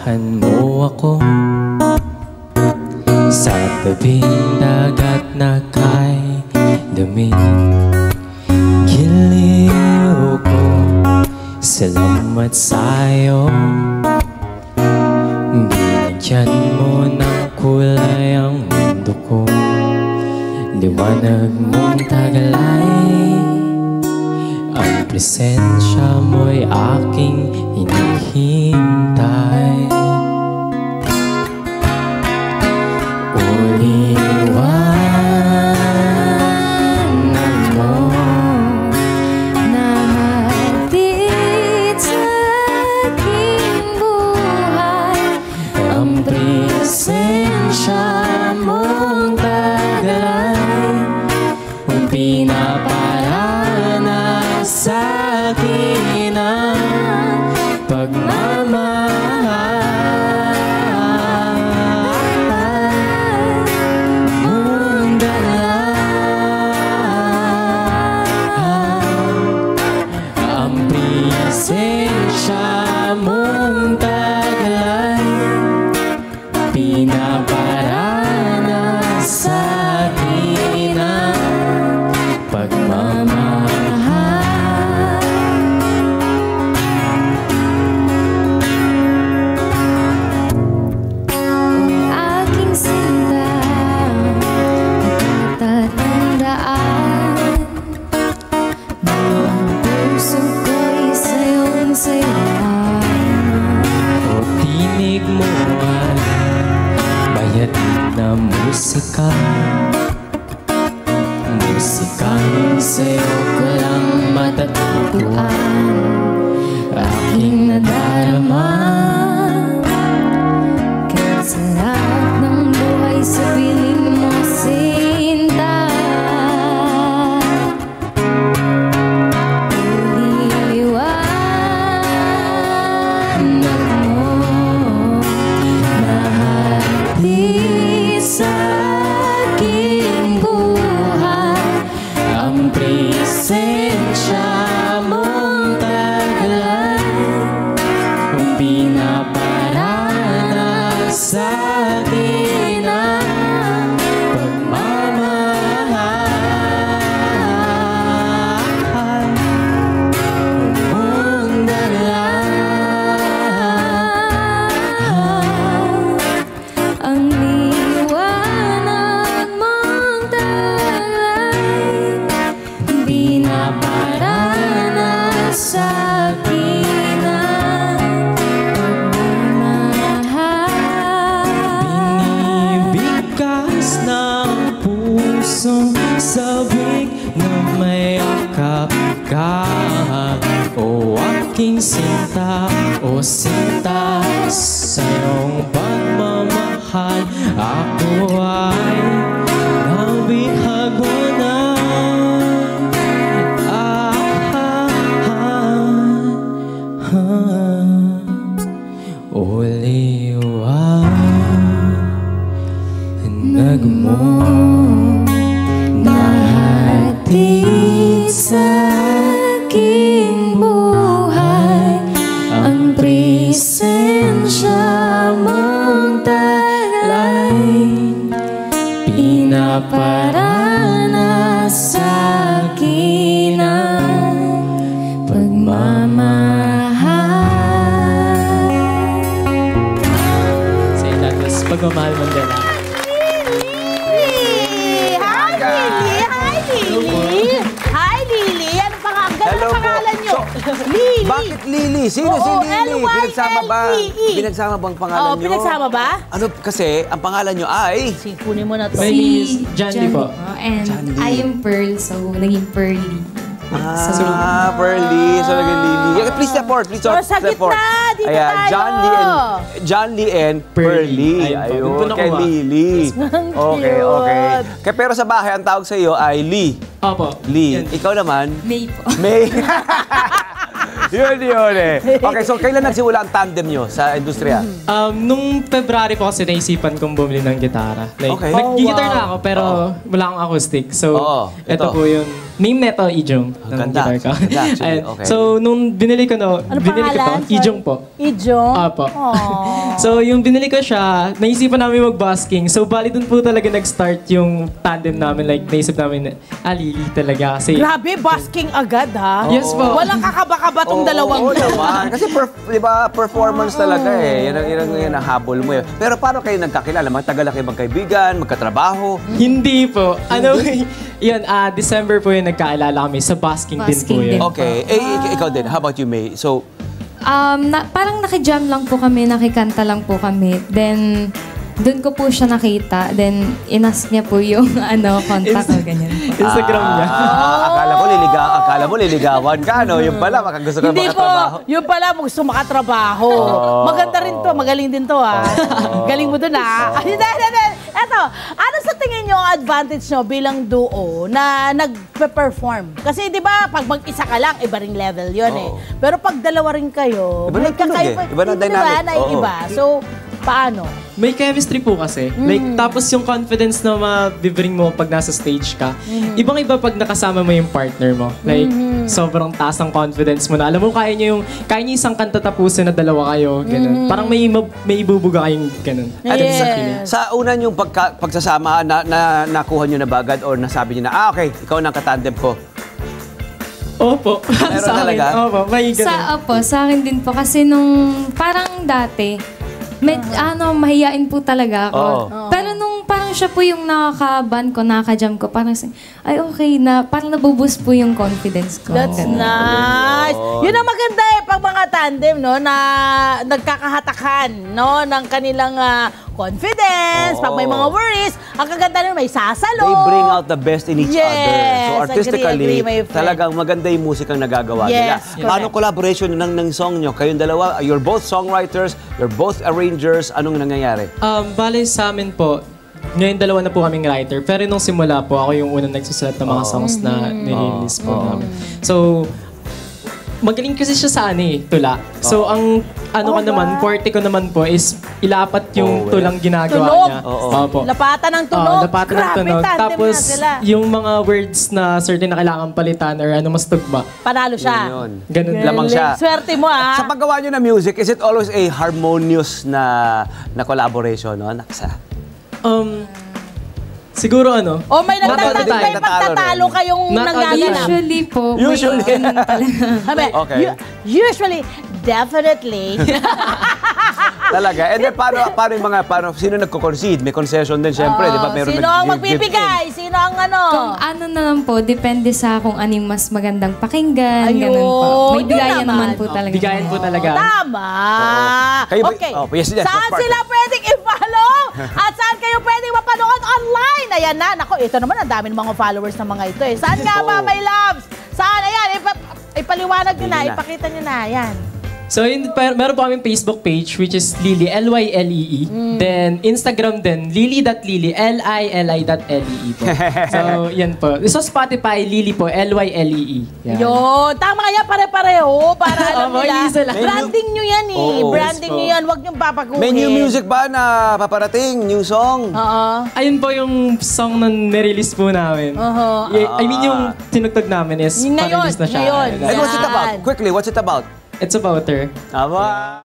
Samahan mo ako sa tabing dagat na kay damit. Giliw ko, salamat sa'yo. Binigyan mo ng kulay ang mundo ko. Liwanag mong taglay, ang presensya mo'y aking hinihintay. Uliwanan mo na hatid sa aking buhay, ang presensya mong taglay, ang pinaparana sa akin ang pagmamahal mong dala. Ang presensya mong taglay, pinaparana sa akin ang pagmamahal. Aking sinta, natatandaan, ang puso ko'y sa'yong sayawan. O tinig mo ay bayad na musika, musikang sa'yo ko lang matatagpuan. Aking nadarama, kahit sa lahat ng buhay sa piling mo, sinta. Uliwanan mo na hatid sa aking buhay, ang presensya mong taglay, ang pinaparana sa akin ang pagmamahal mong dala. Ang liwanag mong taglay, pinaparana sa akin ang pagmamahal. Binibigkas ng pusong sabik na may akap ka. O aking sinta, o sinta, sa iyong pagmamahal ako ay nabihag mo na. Uliwanag mo na hatid sa aking buhay, ang presensya mong taglay, pinaparana sa akin ang pagmamahal. Say that, pagmamahal mong dala. Hi, Lily! Ano Hello po. pangalan nyo? Lily! Bakit Lily? Sino si Oo, Lily? Pinagsama ba? L-Y-L-E. Pinagsama bang pangalan Oh, nyo? pinagsama ba? Ano kasi, ang pangalan nyo ay... Kunin mo na to. My name is Jandy po. And Jandy. I am Pearl, so naging Pearly. Pearly. So, naging Lily. Yeah, please step forward. Please Oh, sa step forward. gitna! Dito Ayan, tayo! John Lee and Pearly. Ayun, Ayun, doon ako kay ba? Lily. Okay, okay. Kaya pero sa bahay, ang tawag sa iyo ay Lee. Opo. Lee. Yan. Ikaw naman? May po. May. Yun eh. Okay, so kailan nagsimula ang tandem nyo sa industriya? Nung February po kasi naisipan kong bumili ng gitara. Like, Okay. nag-guitar na ako pero wala akong acoustic. So, Oo, ito ito. po yung name neto, Ijong. ng ganda. guitar ko. Ganda, actually. Ayan. Okay. So, nung binili ko Ano pangalan? to, Ijong po. Ijong? Apo. Aww. So, yung binili ko siya, naisipan namin mag-busking. So, bali dun po talaga nag-start yung tandem namin. Like, naisip namin, Lili talaga. Kasi, Grabe, basking agad ha? Yes po. Walang kakaba-kaba tong dalawang Oo naman. Kasi di ba, performance talaga eh. Yan ang habol mo eh. Pero paano kayo nagkakilala? Matagal na kayo magkaibigan, magkatrabaho? hindi po. Ano, yun, December po yung nagkaalala kami. Sa busking din po Busking yun. din. Okay. Ikaw din. How about you, May? So, Parang nakijam lang po kami, nakikanta lang po kami. Then, doon ko po siya nakita. Then, inas niya po yung contact o ganyan po. Instagram niya. akala mo liligawan ka, no? Yung pala, makagusto ka Hindi po, makatrabaho. yun pala, gusto makatrabaho. Maganda rin to, magaling din to ha. Galing mo dun ha. Eto, ano sa tingin nyo ang advantage nyo bilang duo na nag-perform? Kasi di ba, pag mag-isa ka lang, iba ring level yun eh. Pero pag dalawa rin kayo, Iba na yung tunog eh. Iba na ang dynamic. Naiiba. So, paano? May chemistry po kasi. Like, tapos yung confidence na mabibring mo pag nasa stage ka, ibang-iba pag nakasama mo yung partner mo. Like, sobrang taas ng confidence mo na. Alam mo, kaya niyo isang kanta tapusin na dalawa kayo. Ganun. Parang may ibubuga kayong ganun. At Yes. Sa una yung pagsasama, nakuha nyo na ba agad or nasabi nyo na, okay, ikaw na ang katandem ko? Opo. Meron Sa akin, talaga? Opo, may ganun. Sa akin din po. Kasi nung parang dati, mahiyain po talaga ako. Oo. Pero nung parang siya po yung nakaka-band ko, nakaka-jam ko, parang ay okay na, parang nabuboost po yung confidence ko. That's Ganun. nice. Yun ang maganda eh, pag mga tandem, no, na nagkakahatakan, no, ng kanilang confidence, pag may mga worries, ang kaganda nun, may sasalo. They bring out the best in each Yes, other. So artistically, agree, my friend. talagang maganda yung musikang nagagawa nila. Yes, Paano collaboration ng song nyo? Kayong dalawa, you're both songwriters, you're both arrangers. Anong nangyayari? Bale sa amin po, ngayon dalawa na po kaming writer. Pero nung simula po, ako yung unang nagsusulat ng mga songs na nirelease po namin. So, magaling kasi siya sa tula. So, ang forte ko naman po is ilapat yung tulang ginagawa Tunog. niya. Oo. Lapatan ng tunog. Lapatan ng Grabe, tunog. tandem Tapos, na sila. yung mga words na certain na kailangan palitan or mas tugma. Panalo siya. Yun. Ganun Lamang siya. Swerte mo Sa ah. paggawa nyo ng music, is it always a harmonious na collaboration? No? Siguro O may Not all the time. pagtatalo kayong Not all the nangaganap. Usually po, Usually. may ganun talaga. Sabi, Okay. Usually, definitely. Talaga. And then, paano sino nagko-concede? May concession din, syempre. Di ba? Meron Sino ang nag-give magbibigay? Sino ang Kung ano na lang po, depende sa kung ano yung mas magandang pakinggan, Ayun, ganun po. May yun bigayan naman. naman po talaga. bigayan po talaga. Tama. Kayo ba- Okay. yes, yes, Saan partner. sila pwedeng i-follow? At saan kayo pwedeng mapanood online? Ayan na. Nako, ito naman ang dami ng mga followers ng mga ito eh. Saan nga ba, my loves? Saan? Ayan, ipaliwanag nyo na. Hindi na. Ipakita nyo na. Ayan. So, meron po kaming Facebook page, which is Lily, L-Y-L-E-E. Then, Instagram din, lily.lily, L-I-L-I.L-E-E po. So, yan po. So, Spotify, Lily po, L-Y-L-E-E. Yan. Yun. Tama kaya pare-pareho para alam Opo, nila. isa lang. Branding nyo yan eh. Oo. Branding Yes nyo po. yan. Huwag nyo babaguhin. May new music ba na paparating? New song? Oo. Ayun po yung song na nirelease po namin. I mean, yung tinugtog namin is Yung ngayon, pa-release na siya. ngayon. And what's it Yan. about? Quickly, what's it about? It's about her. Tama.